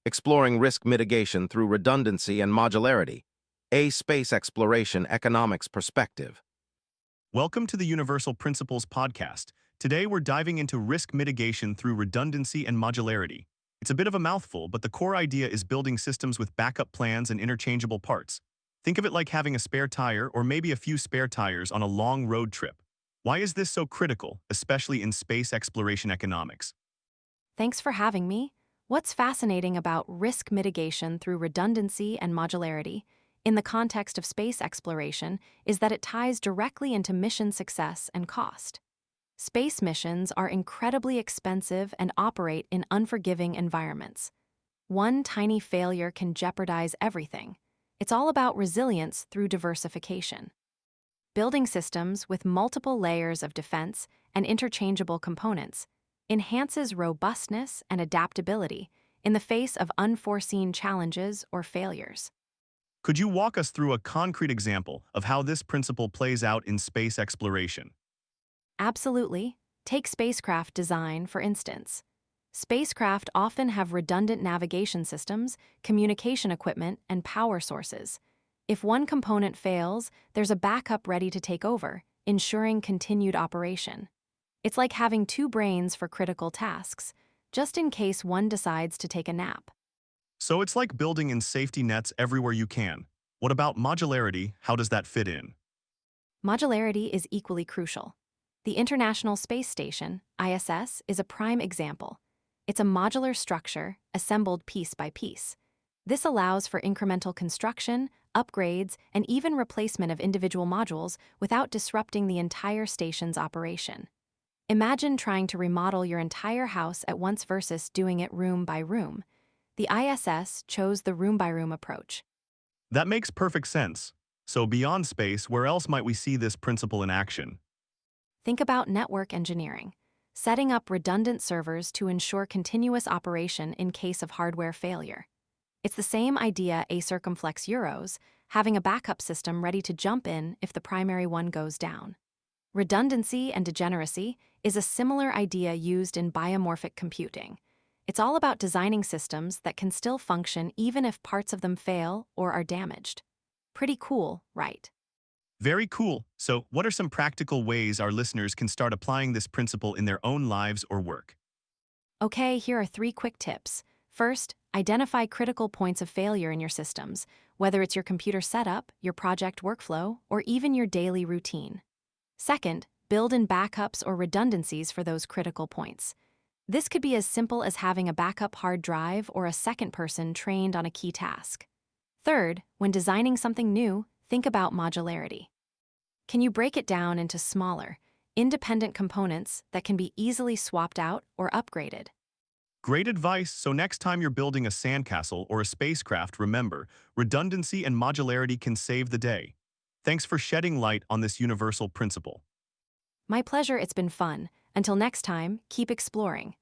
exploring risk mitigation through redundancy and modularity, a space exploration economics perspective. Welcome to the Universal Principles podcast. Today we're diving into risk mitigation through redundancy and modularity. It's a bit of a mouthful, but the core idea is building systems with backup plans and interchangeable parts. Think of it like having a spare tire or maybe a few spare tires on a long road trip. Why is this so critical, especially in space exploration economics? Thanks for having me. What's fascinating about risk mitigation through redundancy and modularity in the context of space exploration is that it ties directly into mission success and cost. Space missions are incredibly expensive and operate in unforgiving environments. One tiny failure can jeopardize everything. It's all about resilience through diversification. Building systems with multiple layers of defense and interchangeable components enhances robustness and adaptability in the face of unforeseen challenges or failures. Could you walk us through a concrete example of how this principle plays out in space exploration? Absolutely. Take spacecraft design, for instance. Spacecraft often have redundant navigation systems, communication equipment, and power sources. If one component fails, there's a backup ready to take over, ensuring continued operation. It's like having two brains for critical tasks, just in case one decides to take a nap. So it's like building in safety nets everywhere you can. What about modularity? How does that fit in? Modularity is equally crucial. The International Space Station, ISS, is a prime example. It's a modular structure, assembled piece by piece. This allows for incremental construction, upgrades, and even replacement of individual modules without disrupting the entire station's operation. Imagine trying to remodel your entire house at once versus doing it room by room. The ISS chose the room-by-room approach. That makes perfect sense. So beyond space, where else might we see this principle in action? Think about network engineering, setting up redundant servers to ensure continuous operation in case of hardware failure. It's the same idea a circumflex Euros, having a backup system ready to jump in if the primary one goes down. Redundancy and degeneracy is a similar idea used in biomorphic computing. It's all about designing systems that can still function even if parts of them fail or are damaged. Pretty cool, right? Very cool. So what are some practical ways our listeners can start applying this principle in their own lives or work? Okay, here are 3 quick tips. First, identify critical points of failure in your systems, whether it's your computer setup, your project workflow, or even your daily routine. Second, build in backups or redundancies for those critical points. This could be as simple as having a backup hard drive or a second person trained on a key task. Third, when designing something new, think about modularity. Can you break it down into smaller, independent components that can be easily swapped out or upgraded? Great advice. So next time you're building a sandcastle or a spacecraft, remember, redundancy and modularity can save the day. Thanks for shedding light on this universal principle. My pleasure, it's been fun. Until next time, keep exploring.